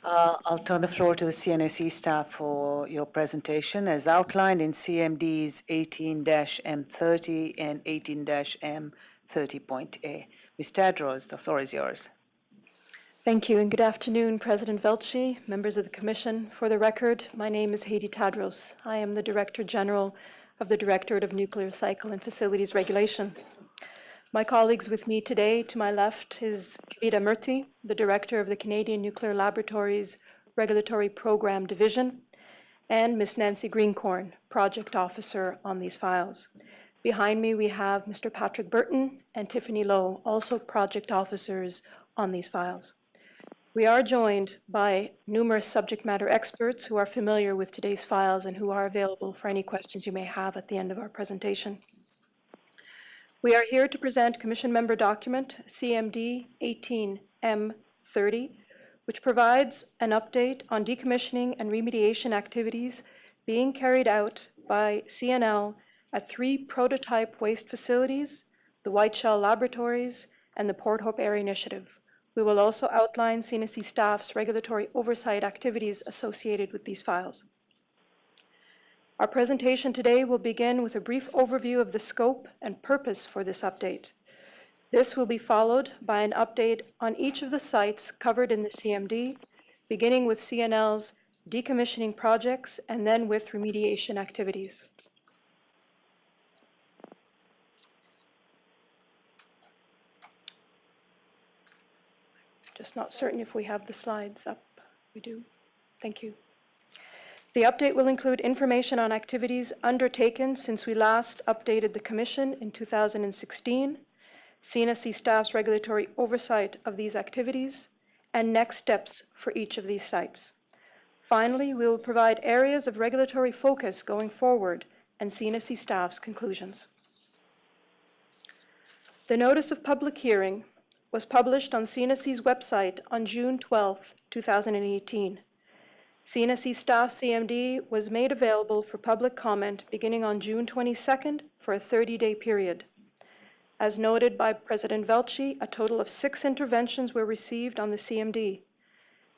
I'll turn the floor to the CNSE staff for your presentation as outlined in CMDs 18-M30 and 18-M30.A. Ms. Tadros, the floor is yours. Thank you, and good afternoon, President Velci, members of the Commission. For the record, my name is Heidi Tadros. I am the Director General of the Directorate of Nuclear Cycle and Facilities Regulation. My colleagues with me today, to my left, is Kavita Murthy, the Director of the Canadian Nuclear Laboratories Regulatory Program Division, and Ms. Nancy Greencorn, Project Officer on these files. Behind me, we have Mr. Patrick Burton and Tiffany Lowe, also Project Officers on these files. We are joined by numerous subject matter experts who are familiar with today's files and who are available for any questions you may have at the end of our presentation. We are here to present Commission Member Document CMD 18M30, which provides an update on decommissioning and remediation activities being carried out by CNL at 3 prototype waste facilities, the Whiteshell Laboratories, and the Port Hope Area Initiative. We will also outline CNSE staff's regulatory oversight activities associated with these files. Our presentation today will begin with a brief overview of the scope and purpose for this update. This will be followed by an update on each of the sites covered in the CMD, beginning with CNL's decommissioning projects and then with remediation activities. Just not certain if we have the slides up. We do. Thank you. The update will include information on activities undertaken since we last updated the Commission in 2016, CNSE staff's regulatory oversight of these activities, and next steps for each of these sites. Finally, we will provide areas of regulatory focus going forward and CNSE staff's conclusions. The Notice of Public Hearing was published on CNSE's website on June 12, 2018. CNSE staff CMD was made available for public comment beginning on June 22nd for a 30-day period. As noted by President Velci, a total of 6 interventions were received on the CMD.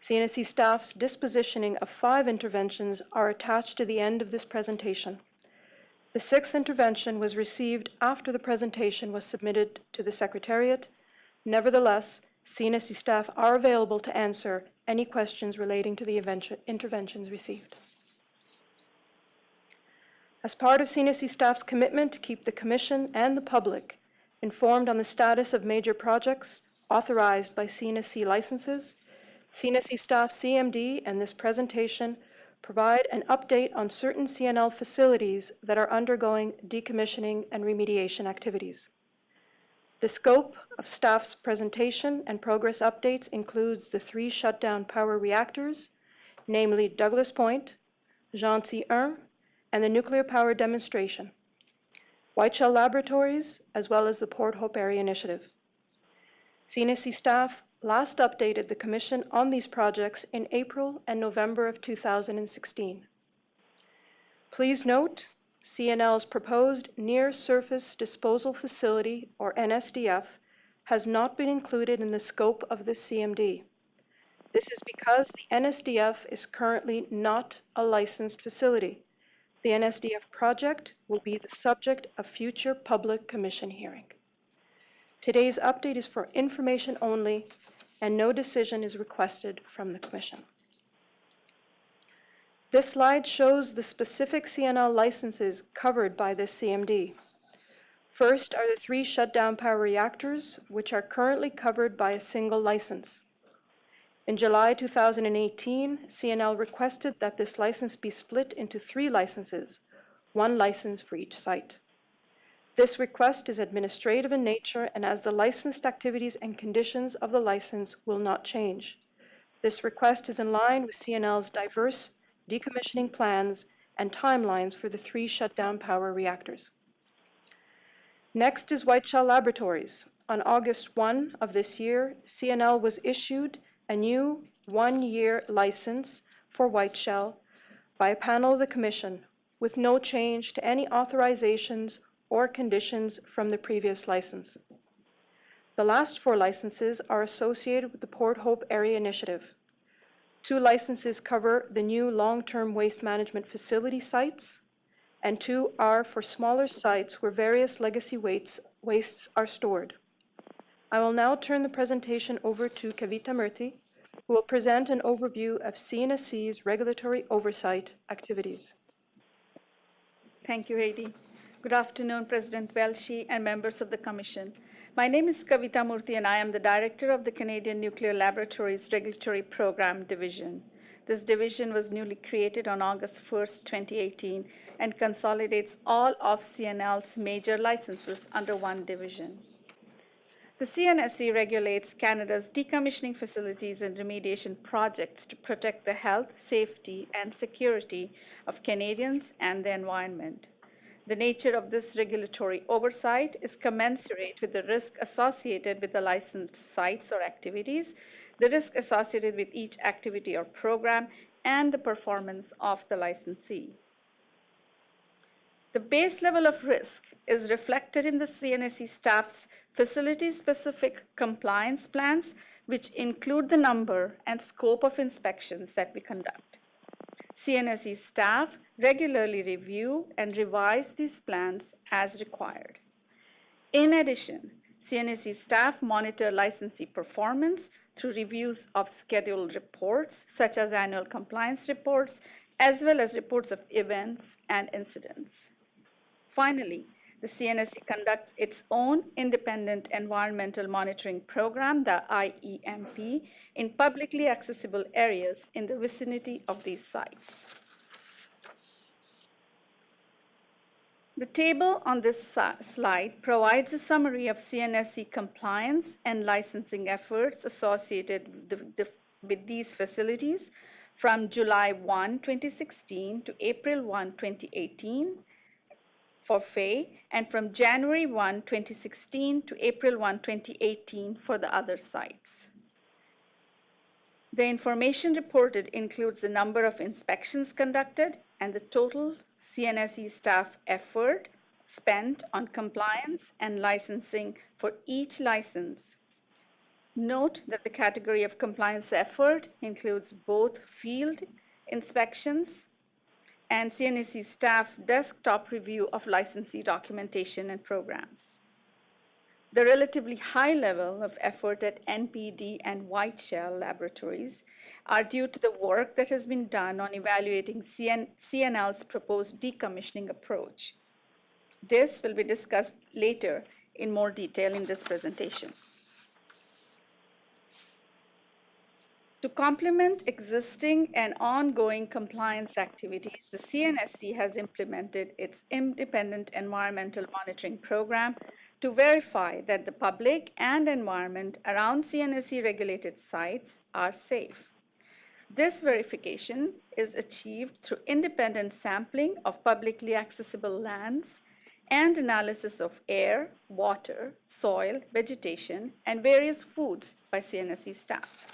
CNSE staff's dispositioning of 5 interventions are attached to the end of this presentation. The 6th intervention was received after the presentation was submitted to the Secretariat. Nevertheless, CNSE staff are available to answer any questions relating to the interventions received. As part of CNSE staff's commitment to keep the Commission and the public informed on the status of major projects authorized by CNSE licenses, CNSE staff CMD and this presentation provide an update on certain CNL facilities that are undergoing decommissioning and remediation activities. The scope of staff's presentation and progress updates includes the 3 shutdown power reactors, namely Douglas Point, Gentil 1, and the nuclear power demonstration, Whiteshell Laboratories, as well as the Port Hope Area Initiative. CNSE staff last updated the Commission on these projects in April and November of 2016. Please note, CNL's proposed near-surface disposal facility, or NSDF, has not been included in the scope of this CMD. This is because the NSDF is currently not a licensed facility. The NSDF project will be the subject of future public commission hearing. Today's update is for information only, and no decision is requested from the Commission. This slide shows the specific CNL licenses covered by this CMD. First are the 3 shutdown power reactors, which are currently covered by a single license. In July 2018, CNL requested that this license be split into 3 licenses, 1 license for each site. This request is administrative in nature, and as the licensed activities and conditions of the license will not change. This request is in line with CNL's diverse decommissioning plans and timelines for the 3 shutdown power reactors. Next is Whiteshell Laboratories. On August 1 of this year, CNL was issued a new 1-year license for Whiteshell by a panel of the Commission with no change to any authorizations or conditions from the previous license. The last 4 licenses are associated with the Port Hope Area Initiative. 2 licenses cover the new long-term waste management facility sites, and 2 are for smaller sites where various legacy wastes are stored. I will now turn the presentation over to Kavita Murthy, who will present an overview of CNSC's regulatory oversight activities. Thank you, Heidi. Good afternoon, President Welshi and members of the Commission. My name is Kavita Murthy, and I am the Director of the Canadian Nuclear Laboratories Regulatory Program Division. This division was newly created on August 1st, 2018, and consolidates all of CNL's major licenses under one division. The CNSC regulates Canada's decommissioning facilities and remediation projects to protect the health, safety, and security of Canadians and the environment. The nature of this regulatory oversight is commensurate with the risk associated with the licensed sites or activities, the risk associated with each activity or program, and the performance of the licensee. The base level of risk is reflected in the CNSC staff's facility-specific compliance plans, which include the number and scope of inspections that we conduct. CNSC staff regularly review and revise these plans as required. In addition, CNSC staff monitor licensee performance through reviews of scheduled reports, such as annual compliance reports, as well as reports of events and incidents. Finally, the CNSC conducts its own independent environmental monitoring program, the IEMP, in publicly accessible areas in the vicinity of these sites. The table on this slide provides a summary of CNSC compliance and licensing efforts associated with these facilities from July 1, 2016 to April 1, 2018, for FAY, and from January 1, 2016 to April 1, 2018 for the other sites. The information reported includes the number of inspections conducted and the total CNSC staff effort spent on compliance and licensing for each license. Note that the category of compliance effort includes both field inspections and CNSC staff desktop review of licensee documentation and programs. The relatively high level of effort at NPD and Whiteshell laboratories are due to the work that has been done on evaluating CNL's proposed decommissioning approach. This will be discussed later in more detail in this presentation. To complement existing and ongoing compliance activities, the CNSC has implemented its independent environmental monitoring program to verify that the public and environment around CNSC regulated sites are safe. This verification is achieved through independent sampling of publicly accessible lands and analysis of air, water, soil, vegetation, and various foods by CNSC staff.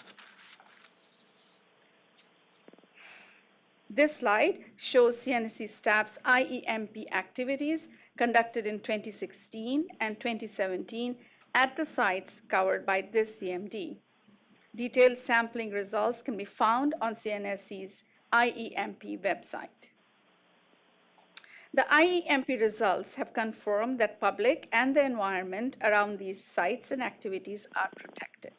This slide shows CNSC staff's IEMP activities conducted in 2016 and 2017 at the sites covered by this CMD. Detailed sampling results can be found on CNSC's IEMP website. The IEMP results have confirmed that public and the environment around these sites and activities are protected.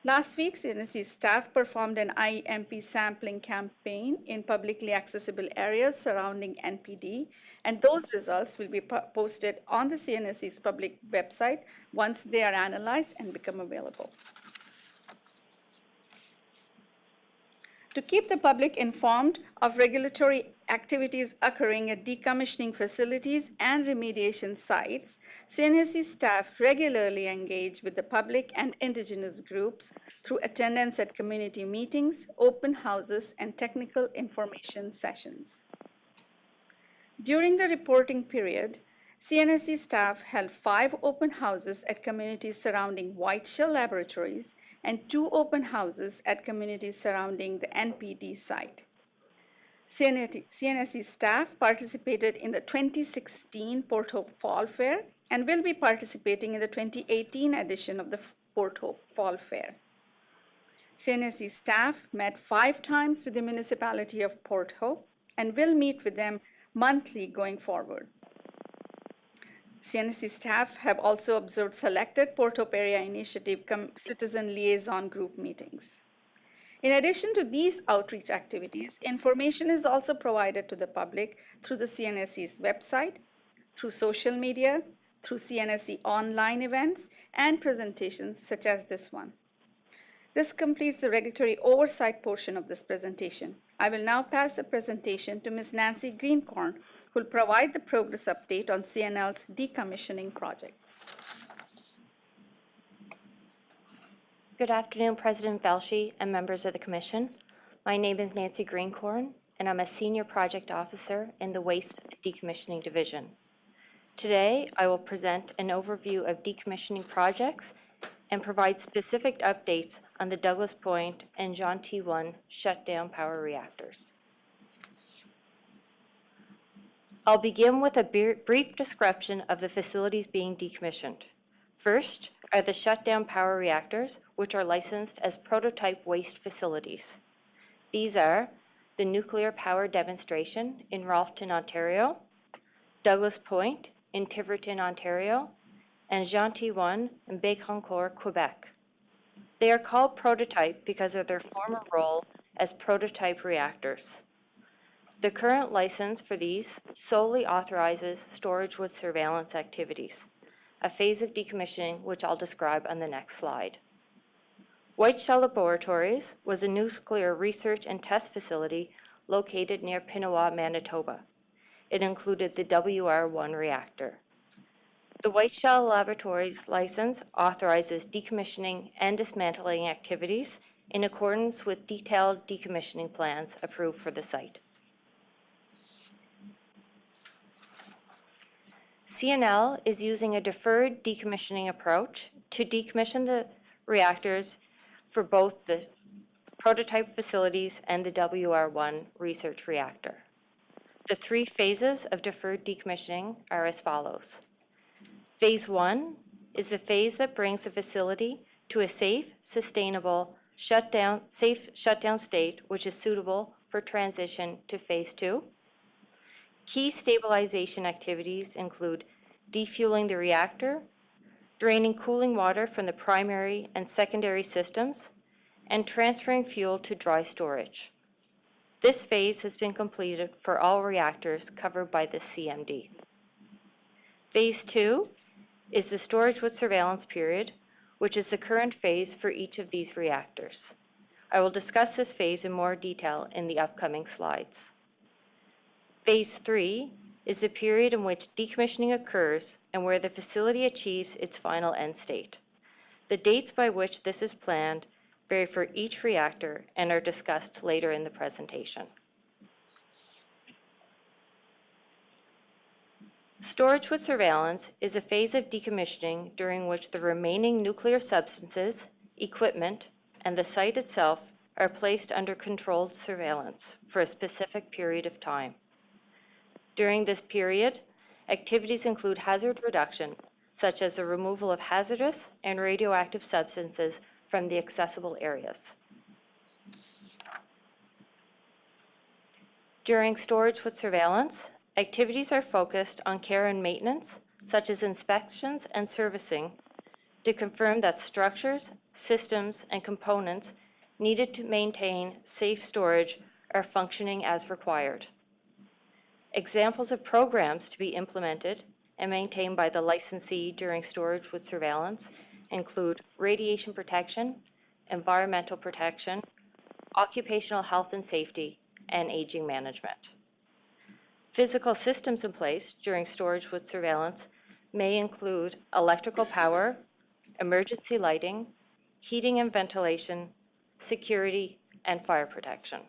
Last week, CNSC staff performed an IEMP sampling campaign in publicly accessible areas surrounding NPD, and those results will be posted on the CNSC's public website once they are analyzed and become available. To keep the public informed of regulatory activities occurring at decommissioning facilities and remediation sites, CNSC staff regularly engage with the public and indigenous groups through attendance at community meetings, open houses, and technical information sessions. During the reporting period, CNSC staff held 5 open houses at communities surrounding Whiteshell laboratories and 2 open houses at communities surrounding the NPD site. CNSC staff participated in the 2016 Port Hope Fall Fair and will be participating in the 2018 edition of the Port Hope Fall Fair. CNSE staff met 5 times with the municipality of Port Hope and will meet with them monthly going forward. CNSE staff have also observed selected Port Hope Area Initiative citizen liaison group meetings. In addition to these outreach activities, information is also provided to the public through the CNSE's website, through social media, through CNSE online events, and presentations such as this one. This completes the regulatory oversight portion of this presentation. I will now pass the presentation to Ms. Nancy Greencorn, who will provide the progress update on CNL's decommissioning projects. Good afternoon, President Velshi and members of the Commission. My name is Nancy Greencorn, and I'm a Senior Project Officer in the Waste and Decommissioning Division. Today, I will present an overview of decommissioning projects and provide specific updates on the Douglas Point and John T1 shutdown power reactors. I'll begin with a brief description of the facilities being decommissioned. First are the shutdown power reactors, which are licensed as prototype waste facilities. These are the Nuclear Power Demonstration in Ralphton, Ontario, Douglas Point in Tiverton, Ontario, and Jean T1 in Bécancour, Quebec. They are called prototype because of their former role as prototype reactors. The current license for these solely authorizes storage with surveillance activities, a phase of decommissioning which I'll describe on the next slide. Whiteshell Laboratories was a nuclear research and test facility located near Pinawa, Manitoba. It included the WR1 reactor. The Whiteshell Laboratories license authorizes decommissioning and dismantling activities in accordance with detailed decommissioning plans approved for the site. CNL is using a deferred decommissioning approach to decommission the reactors for both the prototype facilities and the WR1 research reactor. The 3 phases of deferred decommissioning are as follows. Phase 1 is the phase that brings the facility to a safe, sustainable, safe shutdown state which is suitable for transition to Phase 2. Key stabilization activities include defueling the reactor, draining cooling water from the primary and secondary systems, and transferring fuel to dry storage. This phase has been completed for all reactors covered by the CMD. Phase 2 is the storage with surveillance period, which is the current phase for each of these reactors. I will discuss this phase in more detail in the upcoming slides. Phase 3 is the period in which decommissioning occurs and where the facility achieves its final end state. The dates by which this is planned vary for each reactor and are discussed later in the presentation. Storage with surveillance is a phase of decommissioning during which the remaining nuclear substances, equipment, and the site itself are placed under controlled surveillance for a specific period of time. During this period, activities include hazard reduction, such as the removal of hazardous and radioactive substances from the accessible areas. During storage with surveillance, activities are focused on care and maintenance, such as inspections and servicing, to confirm that structures, systems, and components needed to maintain safe storage are functioning as required. Examples of programs to be implemented and maintained by the licensee during storage with surveillance include radiation protection, environmental protection, occupational health and safety, and aging management. Physical systems in place during storage with surveillance may include electrical power, emergency lighting, heating and ventilation, security, and fire protection.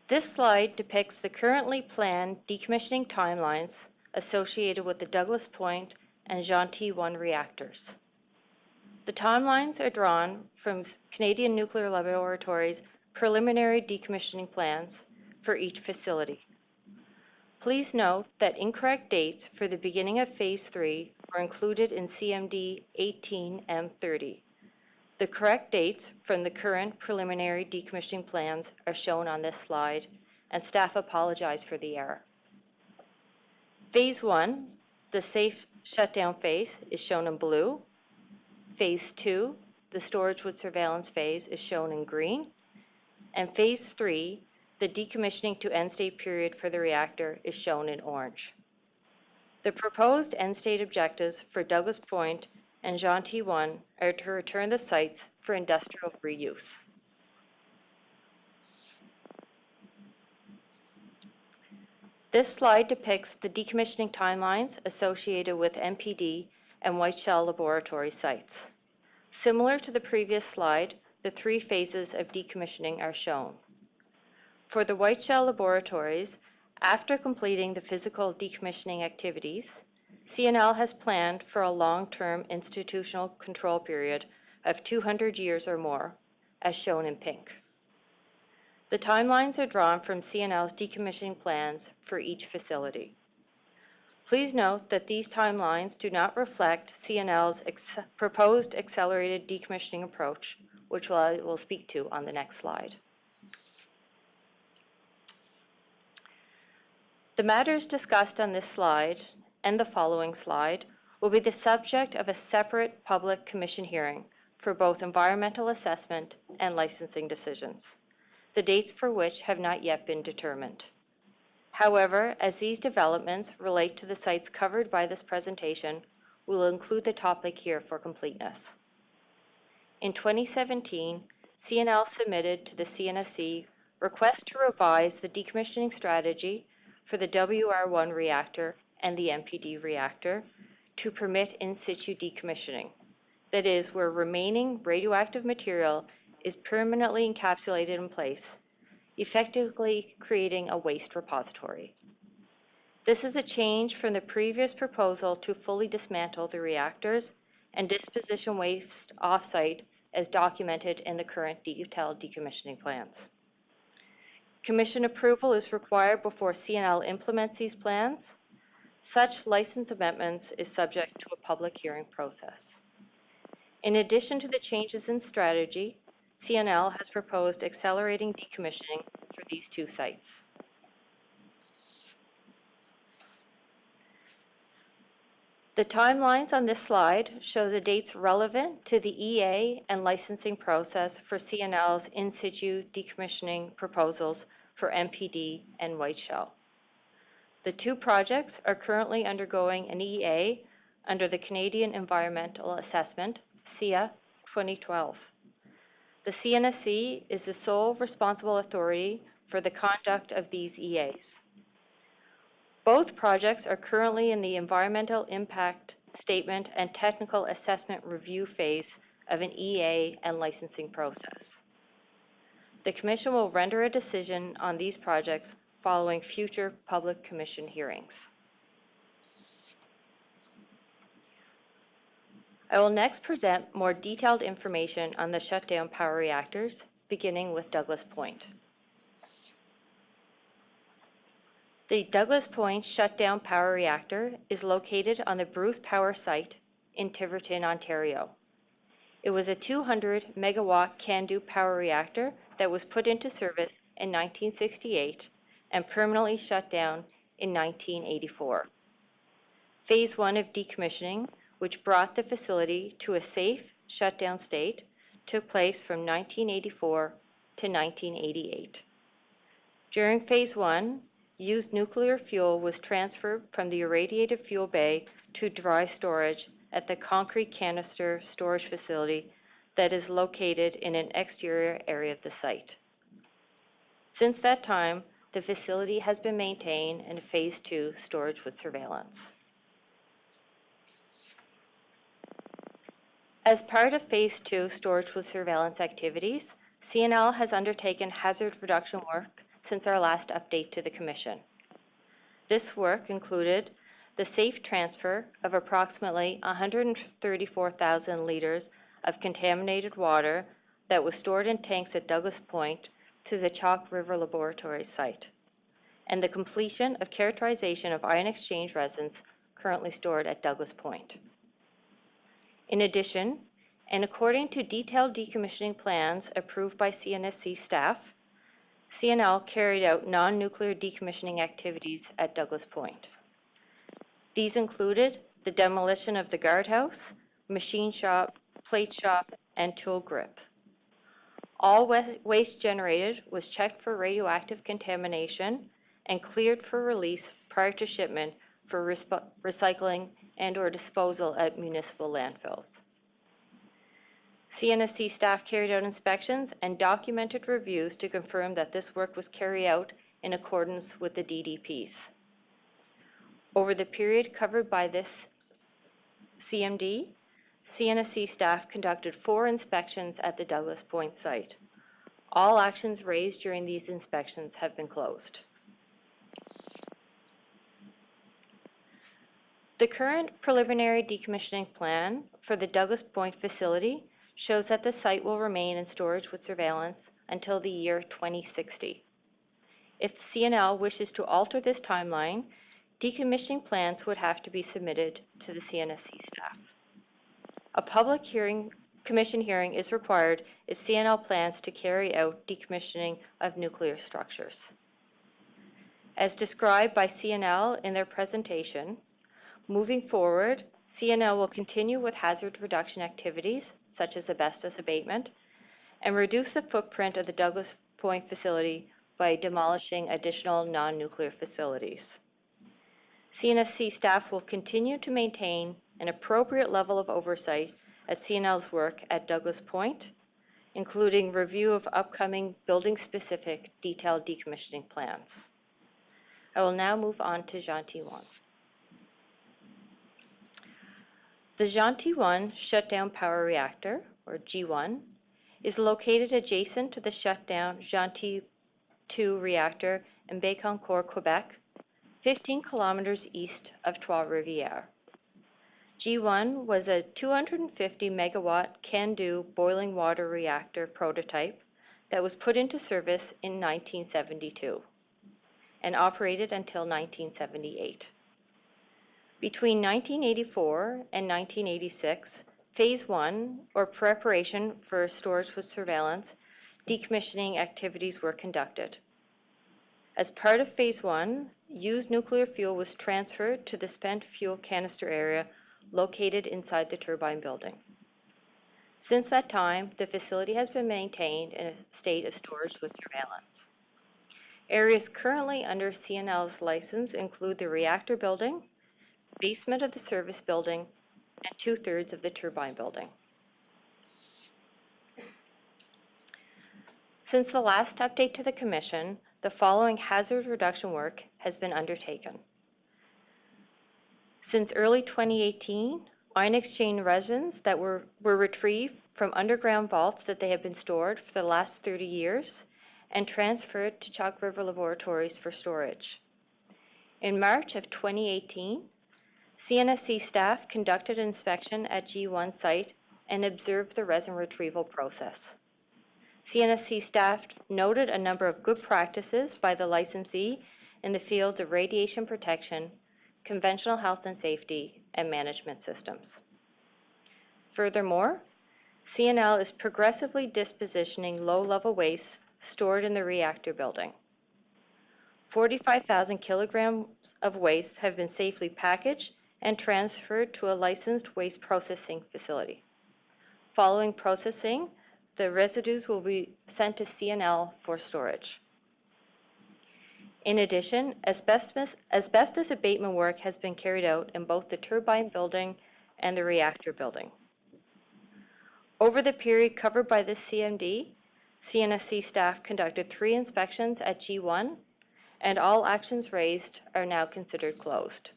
This slide depicts the currently planned decommissioning timelines associated with the Douglas Point and Jean T1 reactors. The timelines are drawn from Canadian Nuclear Laboratories' preliminary decommissioning plans for each facility. Please note that incorrect dates for the beginning of Phase 3 were included in CMD 18M30. The correct dates from the current preliminary decommissioning plans are shown on this slide, and staff apologize for the error. Phase 1, the safe shutdown phase, is shown in blue. Phase 2, the storage with surveillance phase, is shown in green. And Phase 3, the decommissioning to end state period for the reactor, is shown in orange. The proposed end state objectives for Douglas Point and Gentil 1 are to return the sites for industrial reuse. This slide depicts the decommissioning timelines associated with MPD and Whiteshell laboratory sites. Similar to the previous slide, the 3 phases of decommissioning are shown. For the Whiteshell laboratories, after completing the physical decommissioning activities, CNL has planned for a long-term institutional control period of 200 years or more, as shown in pink. The timelines are drawn from CNL's decommissioning plans for each facility. Please note that these timelines do not reflect CNL's proposed accelerated decommissioning approach, which I will speak to on the next slide. The matters discussed on this slide and the following slide will be the subject of a separate public commission hearing for both environmental assessment and licensing decisions, the dates for which have not yet been determined. However, as these developments relate to the sites covered by this presentation, we will include the topic here for completeness. In 2017, CNL submitted to the CNSC requests to revise the decommissioning strategy for the WR1 reactor and the MPD reactor to permit in situ decommissioning, that is, where remaining radioactive material is permanently encapsulated in place, effectively creating a waste repository. This is a change from the previous proposal to fully dismantle the reactors and disposition waste off-site as documented in the current detailed decommissioning plans. Commission approval is required before CNL implements these plans. Such license amendments is subject to a public hearing process. In addition to the changes in strategy, CNL has proposed accelerating decommissioning for these 2 sites. The timelines on this slide show the dates relevant to the EA and licensing process for CNL's in situ decommissioning proposals for MPD and Whiteshell. The 2 projects are currently undergoing an EA under the Canadian Environmental Assessment, CEA 2012. The CNSC is the sole responsible authority for the conduct of these EAs. Both projects are currently in the environmental impact statement and technical assessment review phase of an EA and licensing process. The Commission will render a decision on these projects following future public commission hearings. I will next present more detailed information on the shutdown power reactors, beginning with Douglas Point. The Douglas Point shutdown power reactor is located on the Bruce Power site in Tiverton, Ontario. It was a 200 megawatt CANDU power reactor that was put into service in 1968 and permanently shut down in 1984. Phase 1 of decommissioning, which brought the facility to a safe shutdown state, took place from 1984 to 1988. During Phase 1, used nuclear fuel was transferred from the irradiated fuel bay to dry storage at the concrete canister storage facility that is located in an exterior area of the site. Since that time, the facility has been maintained in Phase 2 storage with surveillance. As part of Phase 2 storage with surveillance activities, CNL has undertaken hazard reduction work since our last update to the Commission. This work included the safe transfer of approximately 134,000 liters of contaminated water that was stored in tanks at Douglas Point to the Chalk River Laboratories site, and the completion of characterization of ion exchange resins currently stored at Douglas Point. In addition, and according to detailed decommissioning plans approved by CNSC staff, CNL carried out non-nuclear decommissioning activities at Douglas Point. These included the demolition of the guardhouse, machine shop, plate shop, and tool grip. All waste generated was checked for radioactive contamination and cleared for release prior to shipment for recycling and/or disposal at municipal landfills. CNSC staff carried out inspections and documented reviews to confirm that this work was carried out in accordance with the DDPs. Over the period covered by this CMD, CNSC staff conducted 4 inspections at the Douglas Point site. All actions raised during these inspections have been closed. The current preliminary decommissioning plan for the Douglas Point facility shows that the site will remain in storage with surveillance until the year 2060. If CNL wishes to alter this timeline, decommissioning plans would have to be submitted to the CNSC staff. A public commission hearing is required if CNL plans to carry out decommissioning of nuclear structures. As described by CNL in their presentation, moving forward, CNL will continue with hazard reduction activities, such as asbestos abatement, and reduce the footprint of the Douglas Point facility by demolishing additional non-nuclear facilities. CNSC staff will continue to maintain an appropriate level of oversight at CNL's work at Douglas Point, including review of upcoming building-specific detailed decommissioning plans. I will now move on to Gentil 1. The Gentil 1 shutdown power reactor, or G1, is located adjacent to the shutdown Gentil 2 reactor in Bécancour, Quebec, 15 kilometers east of Trois-Rivières. G1 was a 250 megawatt CANDU boiling water reactor prototype that was put into service in 1972 and operated until 1978. Between 1984 and 1986, Phase 1, or preparation for storage with surveillance, decommissioning activities were conducted. As part of Phase 1, used nuclear fuel was transferred to the spent fuel canister area located inside the turbine building. Since that time, the facility has been maintained in a state of storage with surveillance. Areas currently under CNL's license include the reactor building, basement of the service building, and 2/3 of the turbine building. Since the last update to the Commission, the following hazard reduction work has been undertaken. Since early 2018, ion exchange resins that were retrieved from underground vaults that they have been stored for the last 30 years and transferred to Chalk River Laboratories for storage. In March of 2018, CNSC staff conducted an inspection at G1 site and observed the resin retrieval process. CNSC staff noted a number of good practices by the licensee in the fields of radiation protection, conventional health and safety, and management systems. Furthermore, CNL is progressively dispositioning low-level waste stored in the reactor building. 45,000 kilograms of waste have been safely packaged and transferred to a licensed waste processing facility. Following processing, the residues will be sent to CNL for storage. In addition, asbestos abatement work has been carried out in both the turbine building and the reactor building. Over the period covered by this CMD, CNSC staff conducted 3 inspections at G1, and all actions raised are now considered closed.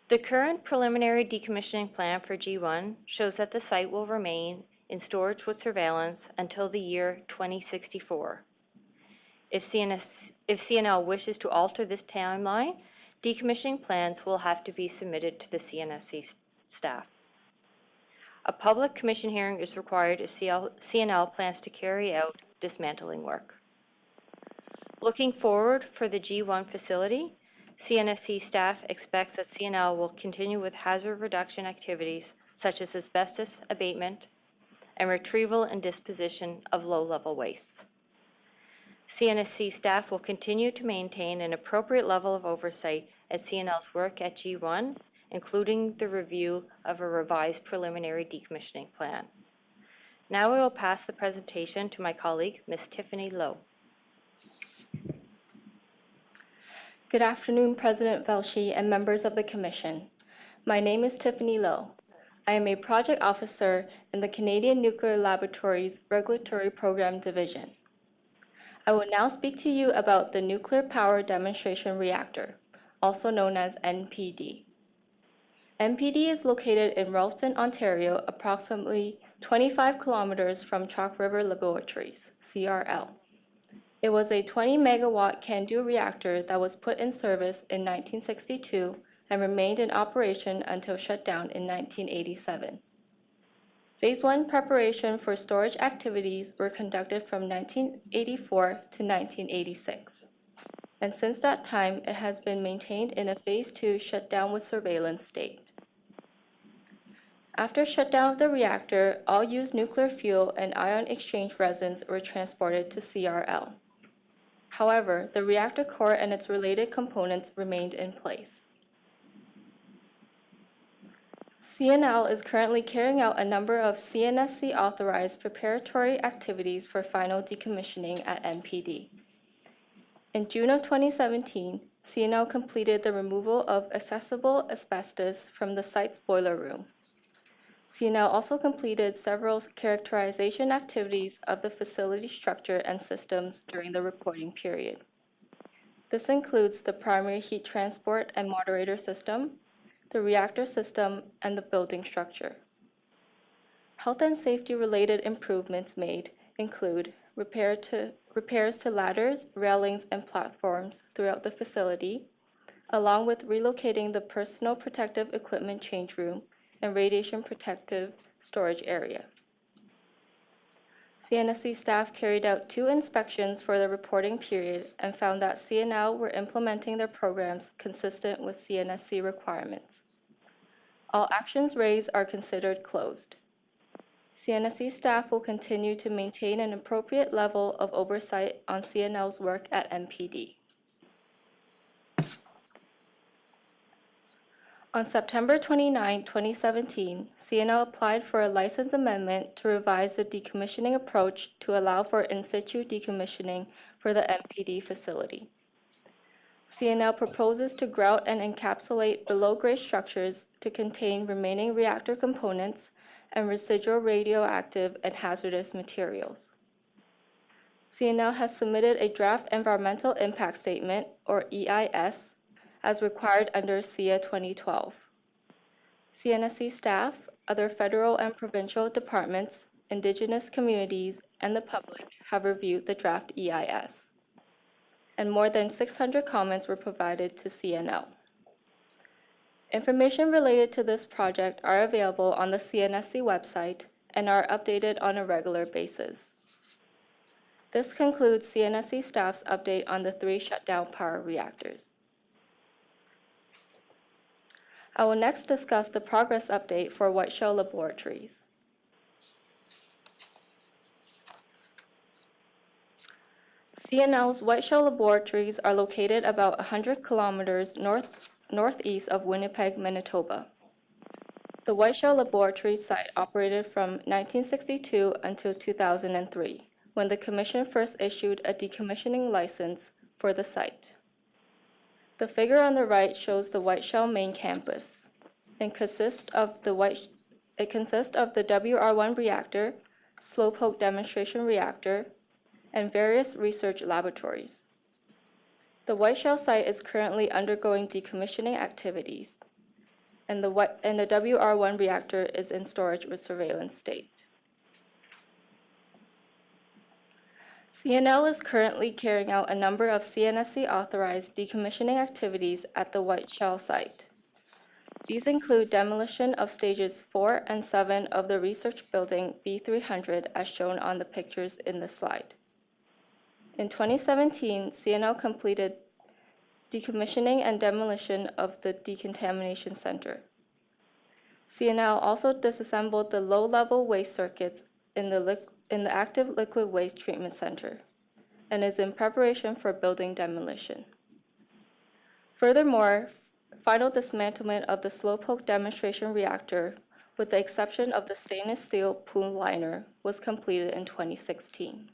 The current preliminary decommissioning plan for G1 shows that the site will remain in storage with surveillance until the year 2064. If CNL wishes to alter this timeline, decommissioning plans will have to be submitted to the CNSC staff. A public commission hearing is required if CNL plans to carry out dismantling work. Looking forward for the G1 facility, CNSC staff expects that CNL will continue with hazard reduction activities such as asbestos abatement and retrieval and disposition of low-level wastes. CNSC staff will continue to maintain an appropriate level of oversight at CNL's work at G1, including the review of a revised preliminary decommissioning plan. Now I will pass the presentation to my colleague, Ms. Tiffany Lowe. Good afternoon, President Velshi and members of the Commission. My name is Tiffany Lowe. I am a project officer in the Canadian Nuclear Laboratories Regulatory Program Division. I will now speak to you about the Nuclear Power Demonstration Reactor, also known as NPD. NPD is located in Ralston, Ontario, approximately 25 kilometers from Chalk River Laboratories, CRL. It was a 20-megawatt CANDU reactor that was put in service in 1962 and remained in operation until shutdown in 1987. Phase 1 preparation for storage activities were conducted from 1984 to 1986. And since that time, it has been maintained in a Phase 2 shutdown with surveillance state. After shutdown of the reactor, all used nuclear fuel and ion exchange resins were transported to CRL. However, the reactor core and its related components remained in place. CNL is currently carrying out a number of CNSC-authorized preparatory activities for final decommissioning at NPD. In June of 2017, CNL completed the removal of accessible asbestos from the site's boiler room. CNL also completed several characterization activities of the facility structure and systems during the reporting period. This includes the primary heat transport and moderator system, the reactor system, and the building structure. Health and safety-related improvements made include repairs to ladders, railings, and platforms throughout the facility, along with relocating the personal protective equipment change room and radiation protective storage area. CNSC staff carried out 2 inspections for the reporting period and found that CNL were implementing their programs consistent with CNSC requirements. All actions raised are considered closed. CNSC staff will continue to maintain an appropriate level of oversight on CNL's work at NPD. On September 29, 2017, CNL applied for a license amendment to revise the decommissioning approach to allow for in situ decommissioning for the NPD facility. CNL proposes to grout and encapsulate below-grade structures to contain remaining reactor components and residual radioactive and hazardous materials. CNL has submitted a draft Environmental Impact Statement, or EIS, as required under SIA 2012. CNSC staff, other federal and provincial departments, Indigenous communities, and the public have reviewed the draft EIS, and more than 600 comments were provided to CNL. Information related to this project are available on the CNSC website and are updated on a regular basis. This concludes CNSC staff's update on the 3 shutdown power reactors. I will next discuss the progress update for Whiteshell Laboratories. CNL's Whiteshell Laboratories are located about 100 kilometers northeast of Winnipeg, Manitoba. The Whiteshell Laboratories site operated from 1962 until 2003, when the Commission first issued a decommissioning license for the site. The figure on the right shows the Whiteshell main campus. It consists of the WR1 reactor, slowpoke demonstration reactor, and various research laboratories. The Whiteshell site is currently undergoing decommissioning activities, and the WR1 reactor is in storage with surveillance state. CNL is currently carrying out a number of CNSC-authorized decommissioning activities at the Whiteshell site. These include demolition of stages 4 and 7 of the research building B300 as shown on the pictures in the slide. In 2017, CNL completed decommissioning and demolition of the decontamination center. CNL also disassembled the low-level waste circuits in the active liquid waste treatment center and is in preparation for building demolition. Furthermore, final dismantlement of the slowpoke demonstration reactor, with the exception of the stainless steel pool liner, was completed in 2016.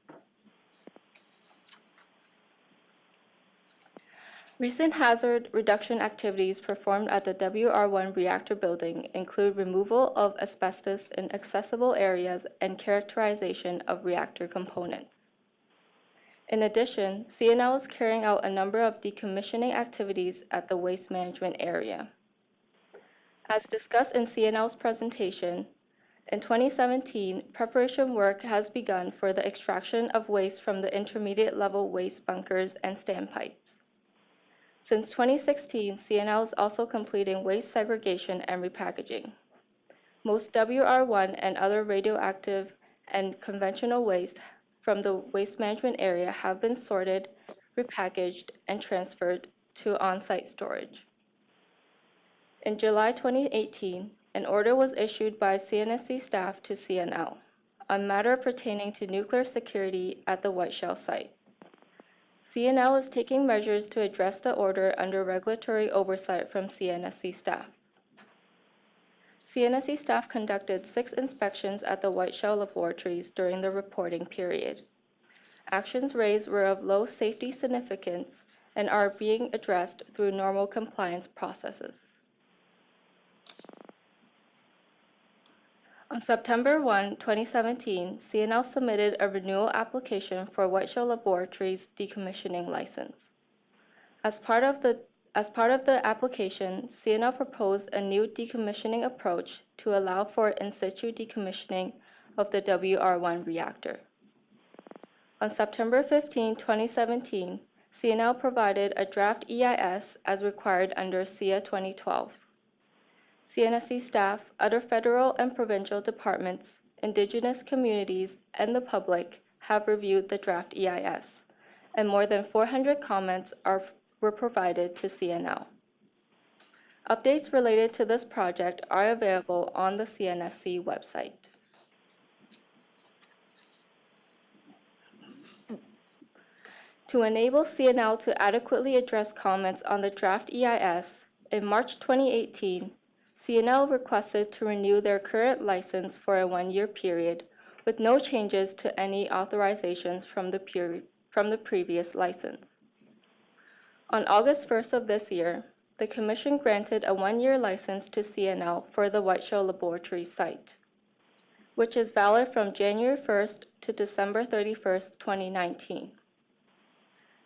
Recent hazard reduction activities performed at the WR1 reactor building include removal of asbestos in accessible areas and characterization of reactor components. In addition, CNL is carrying out a number of decommissioning activities at the waste management area. As discussed in CNL's presentation, in 2017, preparation work has begun for the extraction of waste from the intermediate level waste bunkers and standpipes. Since 2016, CNL is also completing waste segregation and repackaging. Most WR1 and other radioactive and conventional waste from the waste management area have been sorted, repackaged, and transferred to on-site storage. In July 2018, an order was issued by CNSC staff to CNL, a matter pertaining to nuclear security at the Whiteshell site. CNL is taking measures to address the order under regulatory oversight from CNSC staff. CNSC staff conducted 6 inspections at the Whiteshell laboratories during the reporting period. Actions raised were of low safety significance and are being addressed through normal compliance processes. On September 1, 2017, CNL submitted a renewal application for Whiteshell Laboratories decommissioning license. As part of the application, CNL proposed a new decommissioning approach to allow for in situ decommissioning of the WR1 reactor. On September 15, 2017, CNL provided a draft EIS as required under SIA 2012. CNSC staff, other federal and provincial departments, Indigenous communities, and the public have reviewed the draft EIS, and more than 400 comments were provided to CNL. Updates related to this project are available on the CNSC website. To enable CNL to adequately address comments on the draft EIS, in March 2018, CNL requested to renew their current license for a 1-year period with no changes to any authorizations from the previous license. On August 1st of this year, the Commission granted a 1-year license to CNL for the Whiteshell Laboratory site, which is valid from January 1st to December 31st, 2019.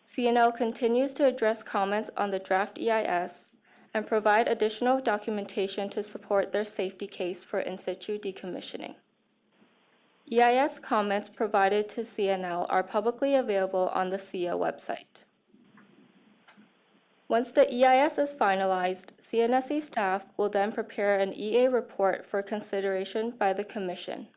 CNL continues to address comments on the draft EIS and provide additional documentation to support their safety case for in situ decommissioning. EIS comments provided to CNL are publicly available on the SIA website. Once the EIS is finalized, CNSC staff will then prepare an EA report for consideration by the Commission.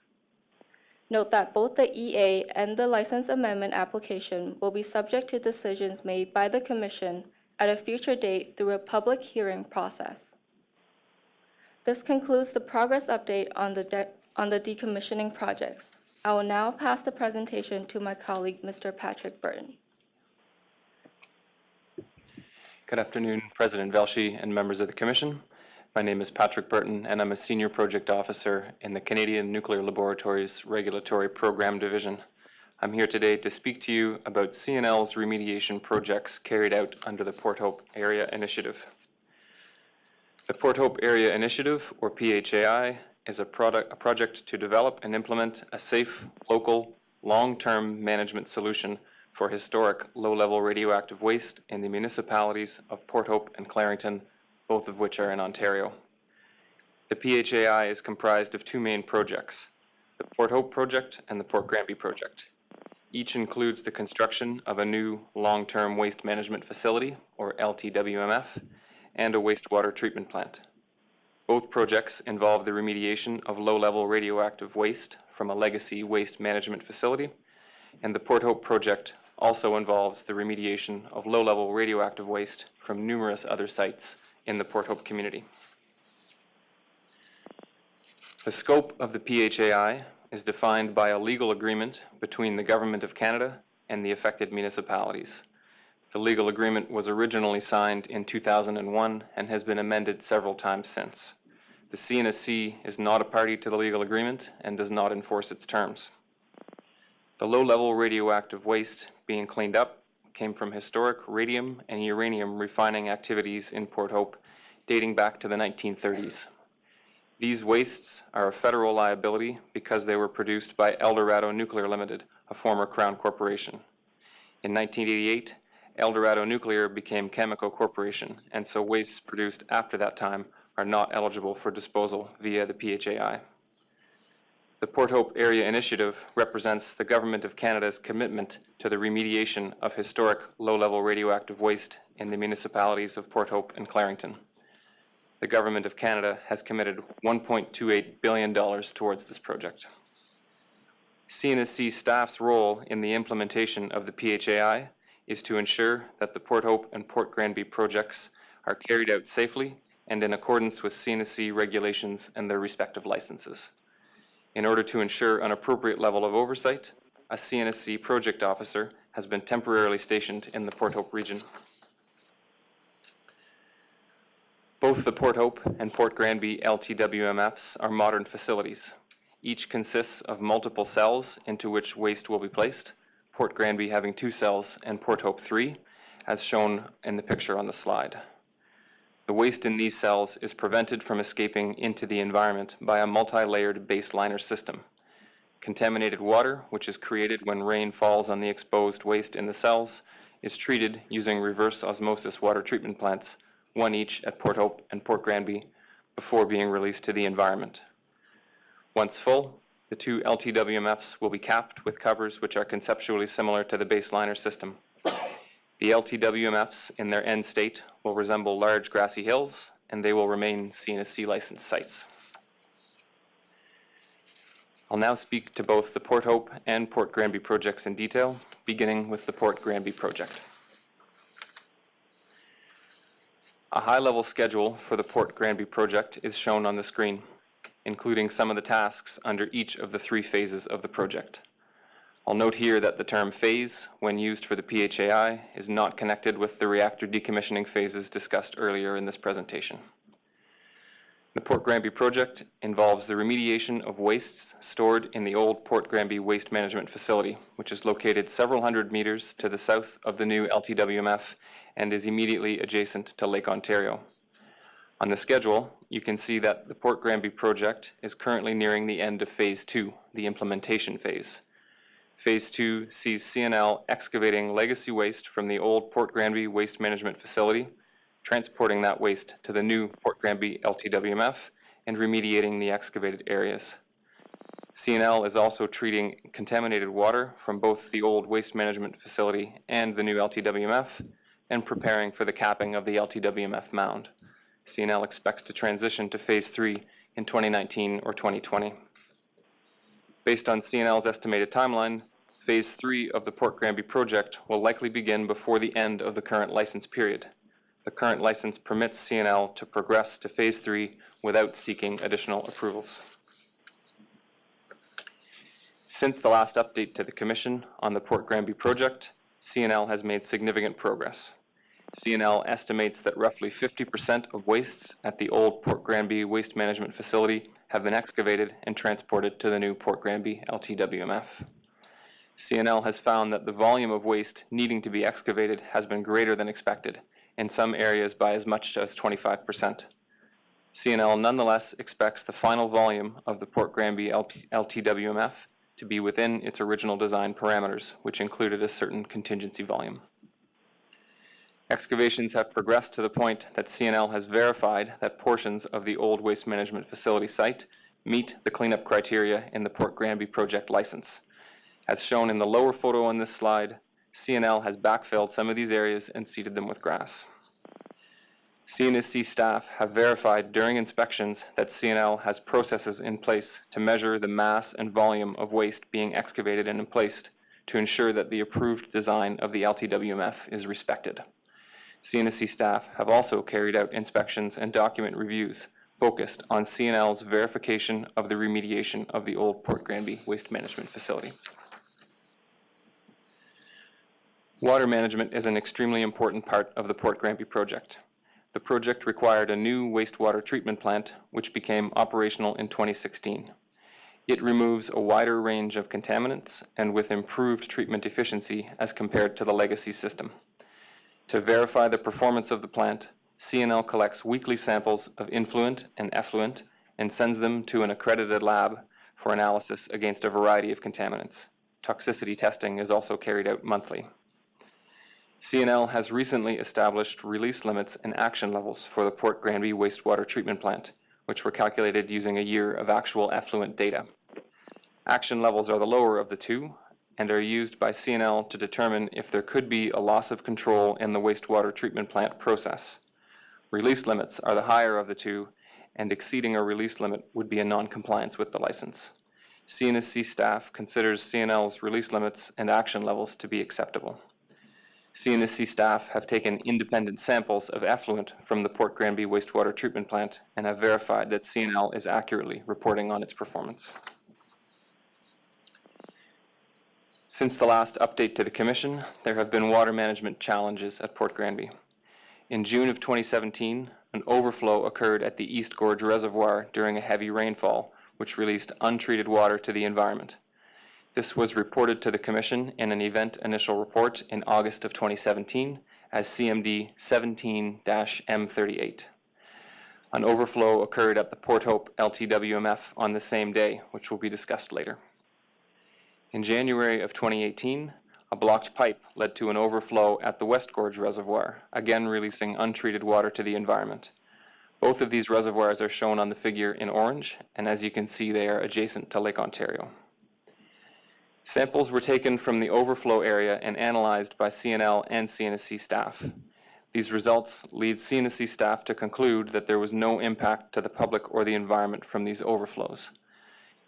Note that both the EA and the license amendment application will be subject to decisions made by the Commission at a future date through a public hearing process. This concludes the progress update on the decommissioning projects. I will now pass the presentation to my colleague, Mr. Patrick Burton. Good afternoon, President Velshi and members of the Commission. My name is Patrick Burton, and I'm a Senior Project Officer in the Canadian Nuclear Laboratories Regulatory Program Division. I'm here today to speak to you about CNL's remediation projects carried out under the Port Hope Area Initiative. The Port Hope Area Initiative, or PHAI, is a project to develop and implement a safe, local, long-term management solution for historic low-level radioactive waste in the municipalities of Port Hope and Clarington, both of which are in Ontario. The PHAI is comprised of 2 main projects, the Port Hope project and the Port Granby project. Each includes the construction of a new long-term waste management facility, or LTWMF, and a wastewater treatment plant. Both projects involve the remediation of low-level radioactive waste from a legacy waste management facility, and the Port Hope project also involves the remediation of low-level radioactive waste from numerous other sites in the Port Hope community. The scope of the PHAI is defined by a legal agreement between the Government of Canada and the affected municipalities. The legal agreement was originally signed in 2001 and has been amended several times since. The CNSC is not a party to the legal agreement and does not enforce its terms. The low-level radioactive waste being cleaned up came from historic radium and uranium refining activities in Port Hope dating back to the 1930s. These wastes are a federal liability because they were produced by Eldorado Nuclear Limited, a former Crown corporation. In 1988, Eldorado Nuclear became Cameco Corporation, and so wastes produced after that time are not eligible for disposal via the PHAI. The Port Hope Area Initiative represents the Government of Canada's commitment to the remediation of historic low-level radioactive waste in the municipalities of Port Hope and Clarington. The Government of Canada has committed $1.28 billion towards this project. CNSC staff's role in the implementation of the PHAI is to ensure that the Port Hope and Port Granby projects are carried out safely and in accordance with CNSC regulations and their respective licenses. In order to ensure an appropriate level of oversight, a CNSC project officer has been temporarily stationed in the Port Hope region. Both the Port Hope and Port Granby LTWMFs are modern facilities. Each consists of multiple cells into which waste will be placed, Port Granby having 2 cells and Port Hope 3, as shown in the picture on the slide. The waste in these cells is prevented from escaping into the environment by a multi-layered baseliner system. Contaminated water, which is created when rain falls on the exposed waste in the cells, is treated using reverse osmosis water treatment plants, 1 each at Port Hope and Port Granby, before being released to the environment. Once full, the 2 LTWMFs will be capped with covers which are conceptually similar to the baseliner system. The LTWMFs in their end state will resemble large grassy hills, and they will remain CNSC licensed sites. I'll now speak to both the Port Hope and Port Granby projects in detail, beginning with the Port Granby project. A high-level schedule for the Port Granby project is shown on the screen, including some of the tasks under each of the 3 phases of the project. I'll note here that the term phase, when used for the PHAI, is not connected with the reactor decommissioning phases discussed earlier in this presentation. The Port Granby project involves the remediation of wastes stored in the old Port Granby Waste Management Facility, which is located several hundred meters to the south of the new LTWMF and is immediately adjacent to Lake Ontario. On the schedule, you can see that the Port Granby project is currently nearing the end of Phase 2, the implementation phase. Phase 2 sees CNL excavating legacy waste from the old Port Granby Waste Management Facility, transporting that waste to the new Port Granby LTWMF, and remediating the excavated areas. CNL is also treating contaminated water from both the old Waste Management Facility and the new LTWMF, and preparing for the capping of the LTWMF mound. CNL expects to transition to Phase 3 in 2019 or 2020. Based on CNL's estimated timeline, Phase 3 of the Port Granby project will likely begin before the end of the current license period. The current license permits CNL to progress to Phase 3 without seeking additional approvals. Since the last update to the Commission on the Port Granby project, CNL has made significant progress. CNL estimates that roughly 50% of wastes at the old Port Granby Waste Management Facility have been excavated and transported to the new Port Granby LTWMF. CNL has found that the volume of waste needing to be excavated has been greater than expected, in some areas by as much as 25%. CNL nonetheless expects the final volume of the Port Granby LTWMF to be within its original design parameters, which included a certain contingency volume. Excavations have progressed to the point that CNL has verified that portions of the old Waste Management Facility site meet the cleanup criteria in the Port Granby project license. As shown in the lower photo on this slide, CNL has backfilled some of these areas and seeded them with grass. CNSC staff have verified during inspections that CNL has processes in place to measure the mass and volume of waste being excavated and placed to ensure that the approved design of the LTWMF is respected. CNSC staff have also carried out inspections and document reviews focused on CNL's verification of the remediation of the old Port Granby waste management facility. Water management is an extremely important part of the Port Granby project. The project required a new wastewater treatment plant, which became operational in 2016. It removes a wider range of contaminants and with improved treatment efficiency as compared to the legacy system. To verify the performance of the plant, CNL collects weekly samples of influent and effluent and sends them to an accredited lab for analysis against a variety of contaminants. Toxicity testing is also carried out monthly. CNL has recently established release limits and action levels for the Port Granby wastewater treatment plant, which were calculated using a year of actual effluent data. Action levels are the lower of the two and are used by CNL to determine if there could be a loss of control in the wastewater treatment plant process. Release limits are the higher of the two, and exceeding a release limit would be a non-compliance with the license. CNSC staff considers CNL's release limits and action levels to be acceptable. CNSC staff have taken independent samples of effluent from the Port Granby wastewater treatment plant and have verified that CNL is accurately reporting on its performance. Since the last update to the Commission, there have been water management challenges at Port Granby. In June of 2017, an overflow occurred at the East Gorge Reservoir during a heavy rainfall, which released untreated water to the environment. This was reported to the Commission in an event initial report in August of 2017 as CMD 17-M38. An overflow occurred at the Port Hope LTWMF on the same day, which will be discussed later. In January of 2018, a blocked pipe led to an overflow at the West Gorge Reservoir, again releasing untreated water to the environment. Both of these reservoirs are shown on the figure in orange, and as you can see, they are adjacent to Lake Ontario. Samples were taken from the overflow area and analyzed by CNL and CNSC staff. These results lead CNSC staff to conclude that there was no impact to the public or the environment from these overflows.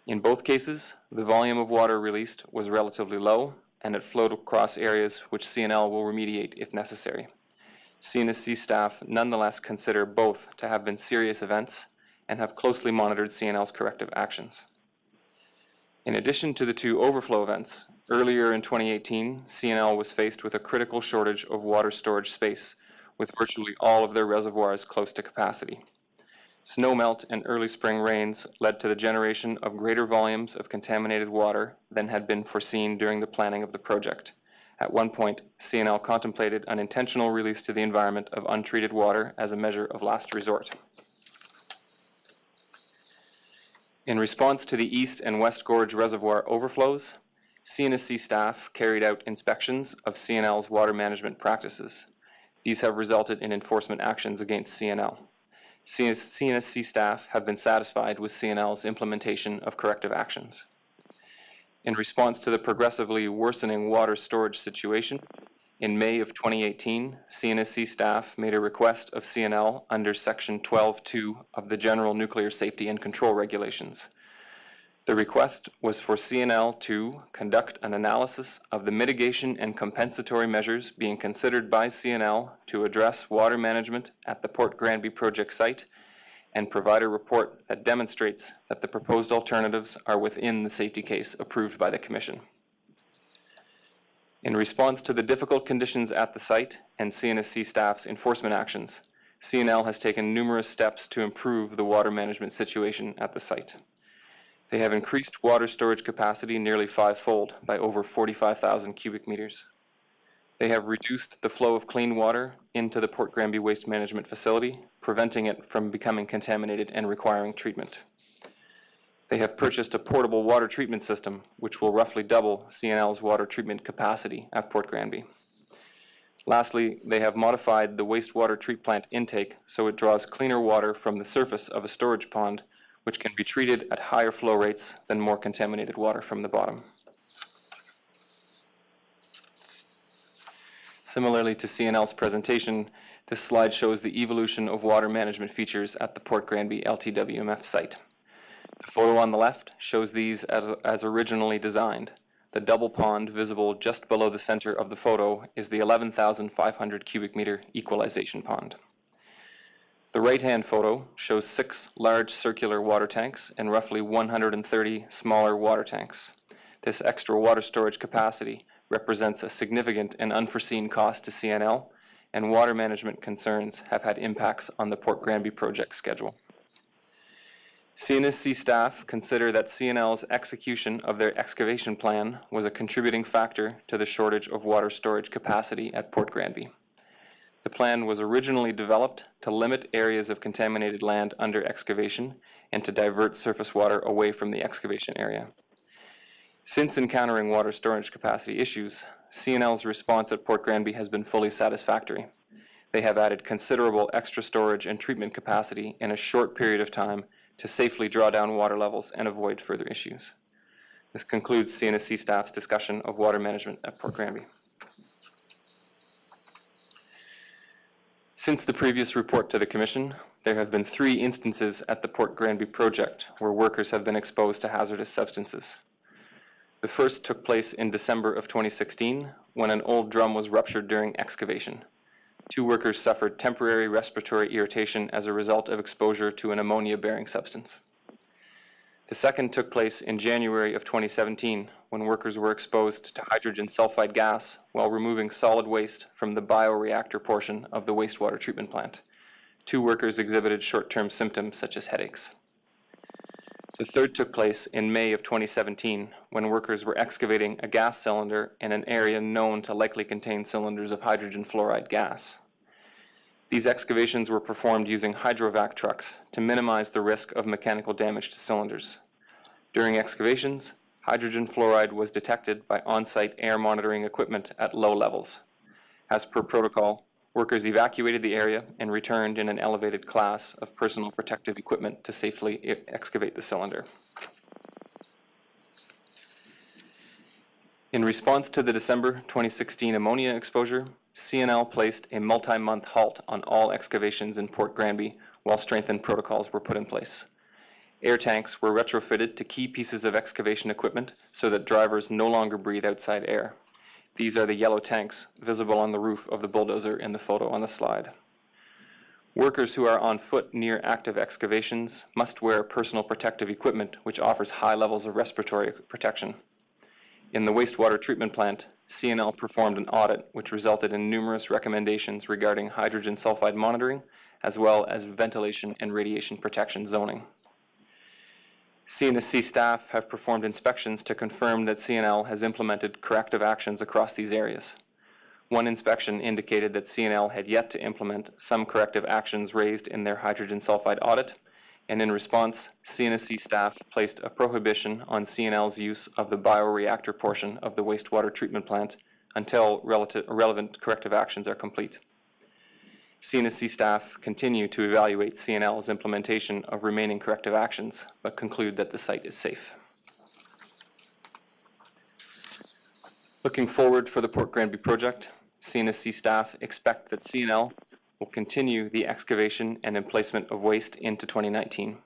In both cases, the volume of water released was relatively low, and it flowed across areas which CNL will remediate if necessary. CNSC staff nonetheless consider both to have been serious events and have closely monitored CNL's corrective actions. In addition to the two overflow events, earlier in 2018, CNL was faced with a critical shortage of water storage space, with virtually all of their reservoirs close to capacity. Snowmelt and early spring rains led to the generation of greater volumes of contaminated water than had been foreseen during the planning of the project. At one point, CNL contemplated an intentional release to the environment of untreated water as a measure of last resort. In response to the East and West Gorge Reservoir overflows, CNSC staff carried out inspections of CNL's water management practices. These have resulted in enforcement actions against CNL. CNSC staff have been satisfied with CNL's implementation of corrective actions. In response to the progressively worsening water storage situation, in May of 2018, CNSC staff made a request of CNL under Section 12.2 of the General Nuclear Safety and Control Regulations. The request was for CNL to conduct an analysis of the mitigation and compensatory measures being considered by CNL to address water management at the Port Granby project site and provide a report that demonstrates that the proposed alternatives are within the safety case approved by the Commission. In response to the difficult conditions at the site and CNSC staff's enforcement actions, CNL has taken numerous steps to improve the water management situation at the site. They have increased water storage capacity nearly fivefold by over 45,000 cubic meters. They have reduced the flow of clean water into the Port Granby waste management facility, preventing it from becoming contaminated and requiring treatment. They have purchased a portable water treatment system, which will roughly double CNL's water treatment capacity at Port Granby. Lastly, they have modified the wastewater treat plant intake so it draws cleaner water from the surface of a storage pond, which can be treated at higher flow rates than more contaminated water from the bottom. Similarly to CNL's presentation, this slide shows the evolution of water management features at the Port Granby LTWMF site. The photo on the left shows these as originally designed. the double pond visible just below the center of the photo is the 11,500 cubic meter equalization pond. The right-hand photo shows 6 large circular water tanks and roughly 130 smaller water tanks. This extra water storage capacity represents a significant and unforeseen cost to CNL, and water management concerns have had impacts on the Port Granby project schedule. CNSC staff consider that CNL's execution of their excavation plan was a contributing factor to the shortage of water storage capacity at Port Granby. The plan was originally developed to limit areas of contaminated land under excavation and to divert surface water away from the excavation area. Since encountering water storage capacity issues, CNL's response at Port Granby has been fully satisfactory. They have added considerable extra storage and treatment capacity in a short period of time to safely draw down water levels and avoid further issues. This concludes CNSC staff's discussion of water management at Port Granby. Since the previous report to the Commission, there have been 3 instances at the Port Granby project where workers have been exposed to hazardous substances. The first took place in December of 2016 when an old drum was ruptured during excavation. 2 workers suffered temporary respiratory irritation as a result of exposure to an ammonia-bearing substance. The second took place in January of 2017 when workers were exposed to hydrogen sulfide gas while removing solid waste from the bioreactor portion of the wastewater treatment plant. 2 workers exhibited short-term symptoms such as headaches. The third took place in May of 2017 when workers were excavating a gas cylinder in an area known to likely contain cylinders of hydrogen fluoride gas. These excavations were performed using hydrovac trucks to minimize the risk of mechanical damage to cylinders. During excavations, hydrogen fluoride was detected by on-site air monitoring equipment at low levels. As per protocol, workers evacuated the area and returned in an elevated class of personal protective equipment to safely excavate the cylinder. In response to the December 2016 ammonia exposure, CNL placed a multi-month halt on all excavations in Port Granby while strengthened protocols were put in place. Air tanks were retrofitted to key pieces of excavation equipment so that drivers no longer breathe outside air. These are the yellow tanks visible on the roof of the bulldozer in the photo on the slide. Workers who are on foot near active excavations must wear personal protective equipment which offers high levels of respiratory protection. In the wastewater treatment plant, CNL performed an audit which resulted in numerous recommendations regarding hydrogen sulfide monitoring as well as ventilation and radiation protection zoning. CNSC staff have performed inspections to confirm that CNL has implemented corrective actions across these areas. One inspection indicated that CNL had yet to implement some corrective actions raised in their hydrogen sulfide audit, and in response, CNSC staff placed a prohibition on CNL's use of the bioreactor portion of the wastewater treatment plant until relevant corrective actions are complete. CNSC staff continue to evaluate CNL's implementation of remaining corrective actions, but conclude that the site is safe. Looking forward for the Port Granby project, CNSC staff expect that CNL will continue the excavation and emplacement of waste into 2019.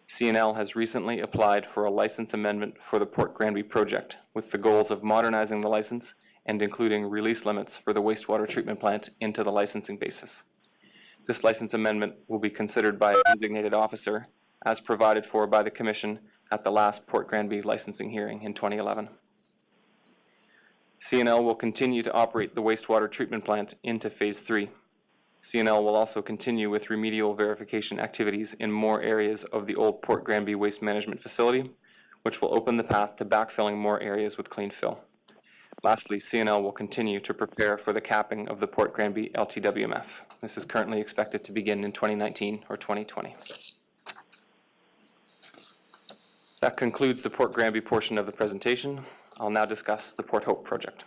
CNL has recently applied for a license amendment for the Port Granby project with the goals of modernizing the license and including release limits for the wastewater treatment plant into the licensing basis. This license amendment will be considered by a designated officer as provided for by the Commission at the last Port Granby licensing hearing in 2011. CNL will continue to operate the wastewater treatment plant into Phase 3. CNL will also continue with remedial verification activities in more areas of the old Port Granby waste management facility, which will open the path to backfilling more areas with clean fill. Lastly, CNL will continue to prepare for the capping of the Port Granby LTWMF. This is currently expected to begin in 2019 or 2020. That concludes the Port Granby portion of the presentation. I'll now discuss the Port Hope project.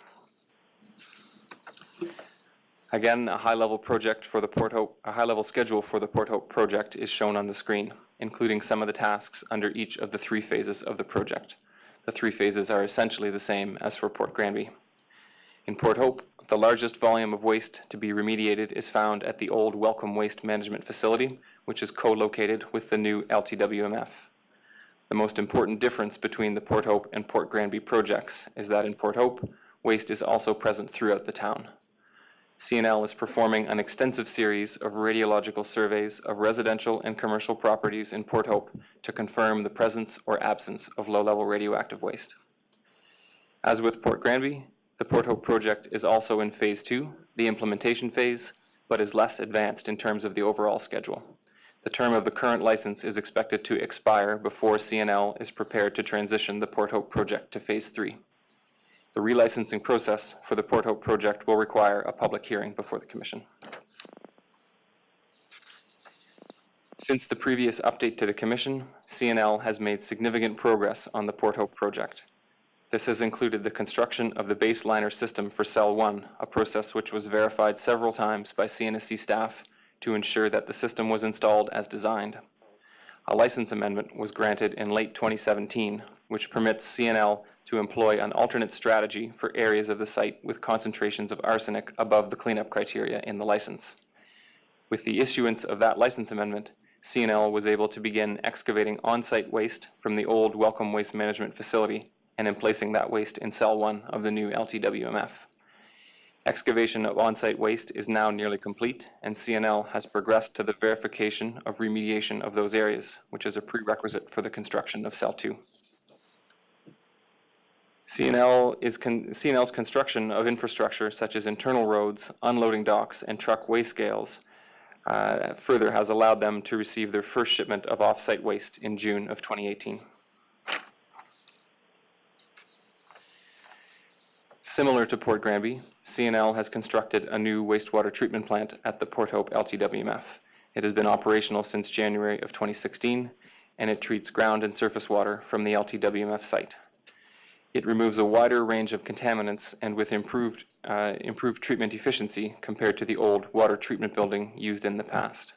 Again, a high-level schedule for the Port Hope project is shown on the screen, including some of the tasks under each of the 3 phases of the project. The 3 phases are essentially the same as for Port Granby. In Port Hope, the largest volume of waste to be remediated is found at the old Welcome Waste Management Facility, which is co-located with the new LTWMF. The most important difference between the Port Hope and Port Granby projects is that in Port Hope, waste is also present throughout the town. CNL is performing an extensive series of radiological surveys of residential and commercial properties in Port Hope to confirm the presence or absence of low-level radioactive waste. As with Port Granby, the Port Hope project is also in Phase 2, the implementation phase, but is less advanced in terms of the overall schedule. The term of the current license is expected to expire before CNL is prepared to transition the Port Hope project to Phase 3. The relicensing process for the Port Hope project will require a public hearing before the Commission. Since the previous update to the Commission, CNL has made significant progress on the Port Hope project. This has included the construction of the baseliner system for Cell 1, a process which was verified several times by CNSC staff to ensure that the system was installed as designed. A license amendment was granted in late 2017, which permits CNL to employ an alternate strategy for areas of the site with concentrations of arsenic above the cleanup criteria in the license. With the issuance of that license amendment, CNL was able to begin excavating on-site waste from the old Welcome Waste Management Facility and in placing that waste in Cell 1 of the new LTWMF. Excavation of on-site waste is now nearly complete, and CNL has progressed to the verification of remediation of those areas, which is a prerequisite for the construction of Cell 2. CNL's construction of infrastructure such as internal roads, unloading docks, and truck waste scales further has allowed them to receive their first shipment of off-site waste in June of 2018. Similar to Port Granby, CNL has constructed a new wastewater treatment plant at the Port Hope LTWMF. It has been operational since January of 2016, and it treats ground and surface water from the LTWMF site. It removes a wider range of contaminants and with improved treatment efficiency compared to the old water treatment building used in the past.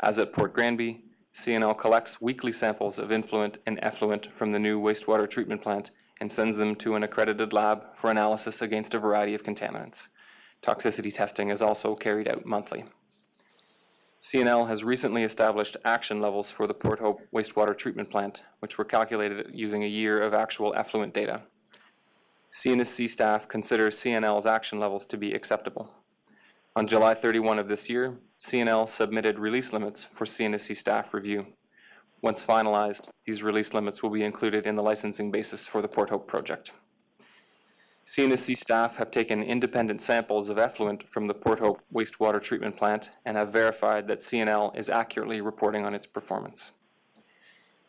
As at Port Granby, CNL collects weekly samples of influent and effluent from the new wastewater treatment plant and sends them to an accredited lab for analysis against a variety of contaminants. Toxicity testing is also carried out monthly. CNL has recently established action levels for the Port Hope wastewater treatment plant, which were calculated using a year of actual effluent data. CNSC staff consider CNL's action levels to be acceptable. On July 31 of this year, CNL submitted release limits for CNSC staff review. Once finalized, these release limits will be included in the licensing basis for the Port Hope project. CNSC staff have taken independent samples of effluent from the Port Hope wastewater treatment plant and have verified that CNL is accurately reporting on its performance.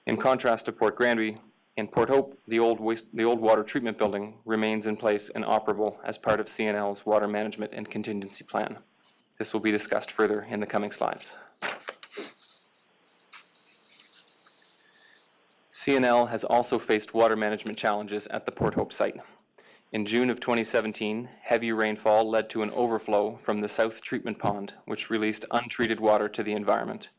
In contrast to Port Granby, in Port Hope, the old water treatment building remains in place and operable as part of CNL's water management and contingency plan. This will be discussed further in the coming slides. CNL has also faced water management challenges at the Port Hope site. In June of 2017, heavy rainfall led to an overflow from the South Treatment Pond, which released untreated water to the environment.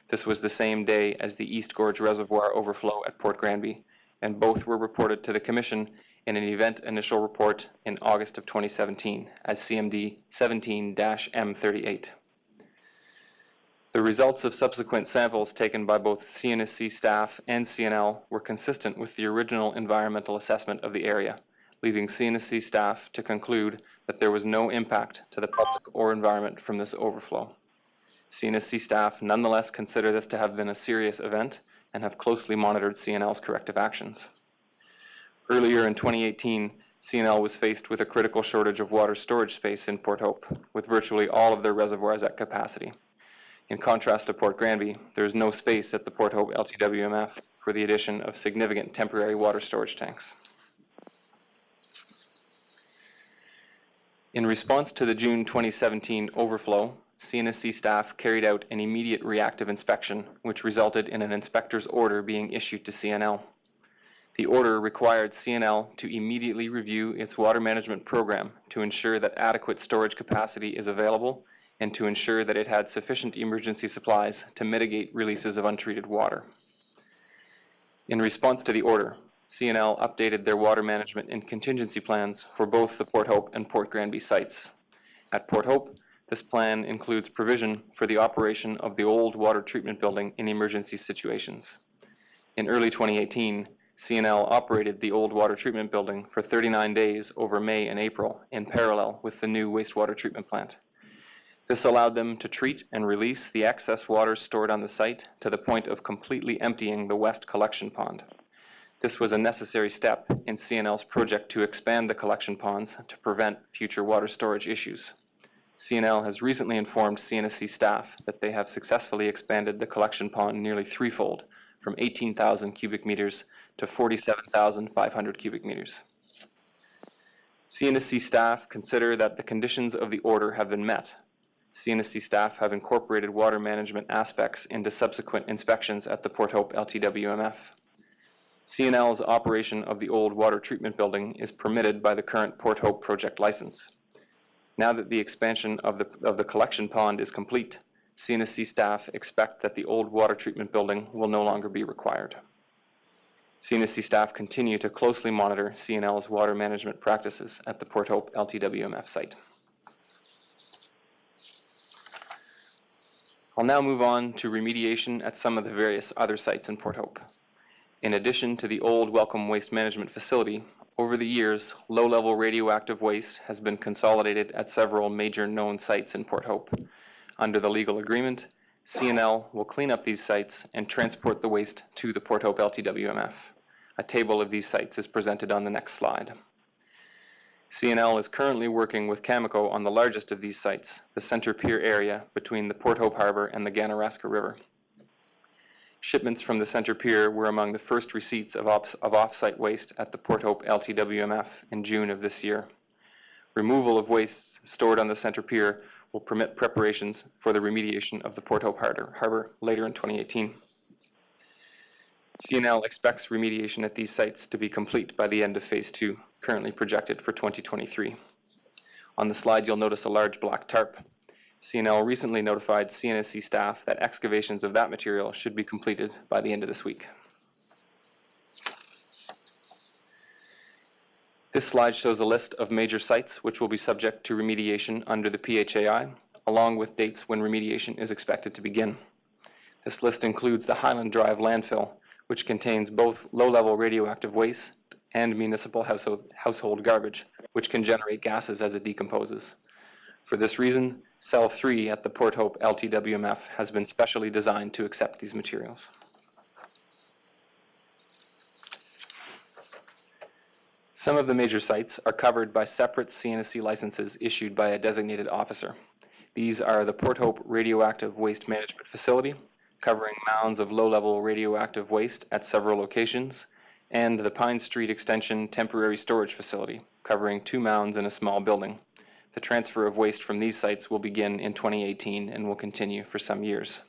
This was the same day as the East Gorge Reservoir overflow at Port Granby, and both were reported to the Commission in an event initial report in August of 2017 as CMD 17-M38. The results of subsequent samples taken by both CNSC staff and CNL were consistent with the original environmental assessment of the area, leading CNSC staff to conclude that there was no impact to the public or environment from this overflow. CNSC staff nonetheless consider this to have been a serious event and have closely monitored CNL's corrective actions. Earlier in 2018, CNL was faced with a critical shortage of water storage space in Port Hope, with virtually all of their reservoirs at capacity. In contrast to Port Granby, there is no space at the Port Hope LTWMF for the addition of significant temporary water storage tanks. In response to the June 2017 overflow, CNSC staff carried out an immediate reactive inspection, which resulted in an inspector's order being issued to CNL. The order required CNL to immediately review its water management program to ensure that adequate storage capacity is available and to ensure that it had sufficient emergency supplies to mitigate releases of untreated water. In response to the order, CNL updated their water management and contingency plans for both the Port Hope and Port Granby sites. At Port Hope, this plan includes provision for the operation of the old water treatment building in emergency situations. In early 2018, CNL operated the old water treatment building for 39 days over May and April in parallel with the new wastewater treatment plant. This allowed them to treat and release the excess water stored on the site to the point of completely emptying the west collection pond. This was a necessary step in CNL's project to expand the collection ponds to prevent future water storage issues. CNL has recently informed CNSC staff that they have successfully expanded the collection pond nearly threefold, from 18,000 cubic meters to 47,500 cubic meters. CNSC staff consider that the conditions of the order have been met. CNSC staff have incorporated water management aspects into subsequent inspections at the Port Hope LTWMF. CNL's operation of the old water treatment building is permitted by the current Port Hope project license. Now that the expansion of the collection pond is complete, CNSC staff expect that the old water treatment building will no longer be required. CNSC staff continue to closely monitor CNL's water management practices at the Port Hope LTWMF site. I'll now move on to remediation at some of the various other sites in Port Hope. In addition to the old Welcome Waste Management Facility, over the years, low-level radioactive waste has been consolidated at several major known sites in Port Hope. Under the legal agreement, CNL will clean up these sites and transport the waste to the Port Hope LTWMF. A table of these sites is presented on the next slide. CNL is currently working with Cameco on the largest of these sites, the Center Pier area between the Port Hope Harbor and the Ganaraska River. Shipments from the Center Pier were among the first receipts of off-site waste at the Port Hope LTWMF in June of this year. Removal of wastes stored on the Center Pier will permit preparations for the remediation of the Port Hope Harbor later in 2018. CNL expects remediation at these sites to be complete by the end of Phase 2, currently projected for 2023. On the slide, you'll notice a large black tarp. CNL recently notified CNSC staff that excavations of that material should be completed by the end of this week. This slide shows a list of major sites which will be subject to remediation under the PHAI, along with dates when remediation is expected to begin. This list includes the Highland Drive landfill, which contains both low-level radioactive waste and municipal household garbage, which can generate gases as it decomposes. For this reason, Cell 3 at the Port Hope LTWMF has been specially designed to accept these materials. Some of the major sites are covered by separate CNSC licenses issued by a designated officer. These are the Port Hope Radioactive Waste Management Facility, covering mounds of low-level radioactive waste at several locations, and the Pine Street Extension Temporary Storage Facility, covering 2 mounds in a small building. The transfer of waste from these sites will begin in 2018 and will continue for some years.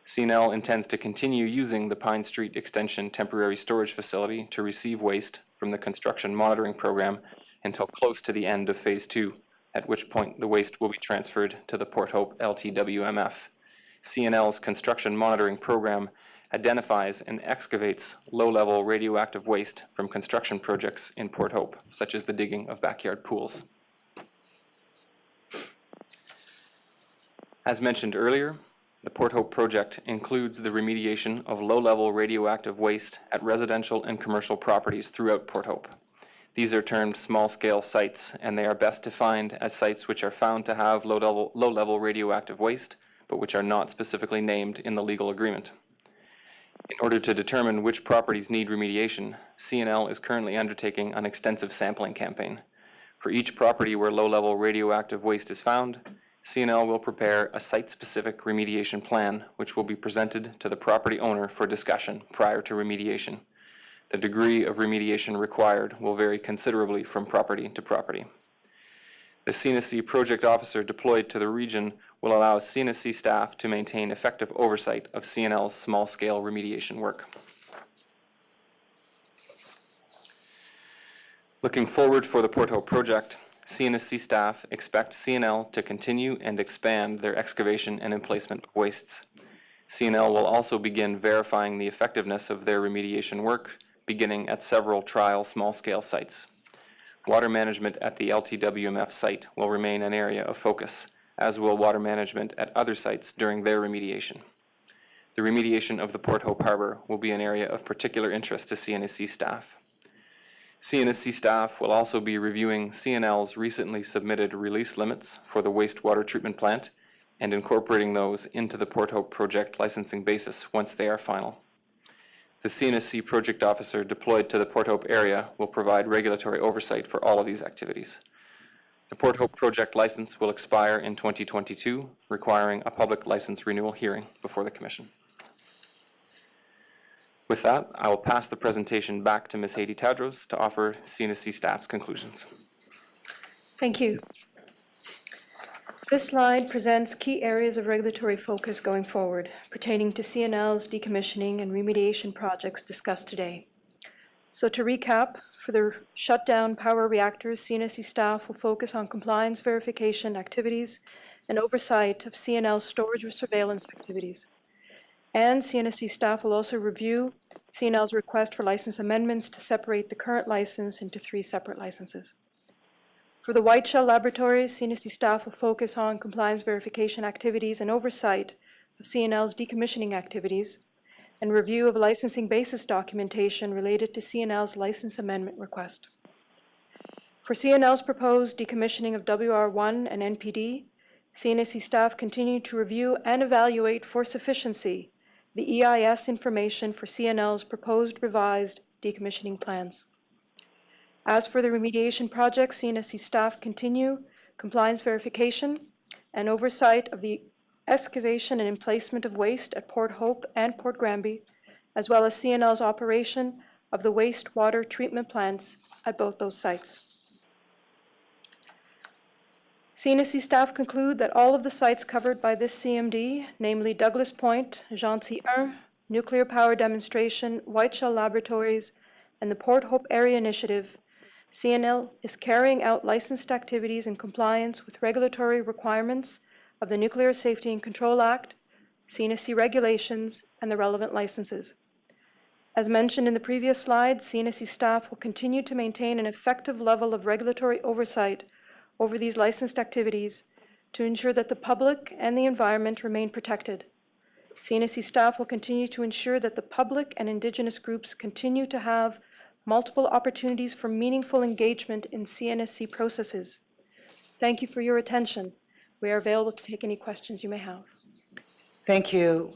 CNL intends to continue using the Pine Street Extension Temporary Storage Facility to receive waste from the construction monitoring program until close to the end of Phase 2, at which point the waste will be transferred to the Port Hope LTWMF. CNL's construction monitoring program identifies and excavates low-level radioactive waste from construction projects in Port Hope, such as the digging of backyard pools. As mentioned earlier, the Port Hope project includes the remediation of low-level radioactive waste at residential and commercial properties throughout Port Hope. These are termed small-scale sites, and they are best defined as sites which are found to have low-level radioactive waste, but which are not specifically named in the legal agreement. In order to determine which properties need remediation, CNL is currently undertaking an extensive sampling campaign. For each property where low-level radioactive waste is found, CNL will prepare a site-specific remediation plan, which will be presented to the property owner for discussion prior to remediation. The degree of remediation required will vary considerably from property to property. The CNSC project officer deployed to the region will allow CNSC staff to maintain effective oversight of CNL's small-scale remediation work. Looking forward for the Port Hope project, CNSC staff expect CNL to continue and expand their excavation and emplacement of wastes. CNL will also begin verifying the effectiveness of their remediation work, beginning at several trial small-scale sites. Water management at the LTWMF site will remain an area of focus, as will water management at other sites during their remediation. The remediation of the Port Hope Harbor will be an area of particular interest to CNSC staff. CNSC staff will also be reviewing CNL's recently submitted release limits for the wastewater treatment plant and incorporating those into the Port Hope project licensing basis once they are final. The CNSC project officer deployed to the Port Hope area will provide regulatory oversight for all of these activities. The Port Hope project license will expire in 2022, requiring a public license renewal hearing before the Commission. With that, I will pass the presentation back to Ms. Haiti Tadros to offer CNSC staff's conclusions. Thank you. This slide presents key areas of regulatory focus going forward pertaining to CNL's decommissioning and remediation projects discussed today. So to recap, for the shutdown power reactors, CNSC staff will focus on compliance verification activities and oversight of CNL's storage or surveillance activities. And CNSC staff will also review CNL's request for license amendments to separate the current license into 3 separate licenses. For the Whiteshell laboratories, CNSC staff will focus on compliance verification activities and oversight of CNL's decommissioning activities and review of licensing basis documentation related to CNL's license amendment request. For CNL's proposed decommissioning of WR1 and NPD, CNSC staff continue to review and evaluate for sufficiency the EIS information for CNL's proposed revised decommissioning plans. As for the remediation project, CNSC staff continue compliance verification and oversight of the excavation and emplacement of waste at Port Hope and Port Granby, as well as CNL's operation of the wastewater treatment plants at both those sites. CNSC staff conclude that all of the sites covered by this CMD, namely Douglas Point, Gentil 1, Nuclear Power Demonstration, Whiteshell Laboratories, and the Port Hope Area Initiative, CNL is carrying out licensed activities in compliance with regulatory requirements of the Nuclear Safety and Control Act, CNSC regulations, and the relevant licenses. As mentioned in the previous slide, CNSC staff will continue to maintain an effective level of regulatory oversight over these licensed activities to ensure that the public and the environment remain protected. CNSC staff will continue to ensure that the public and Indigenous groups continue to have multiple opportunities for meaningful engagement in CNSC processes. Thank you for your attention. We are available to take any questions you may have. Thank you.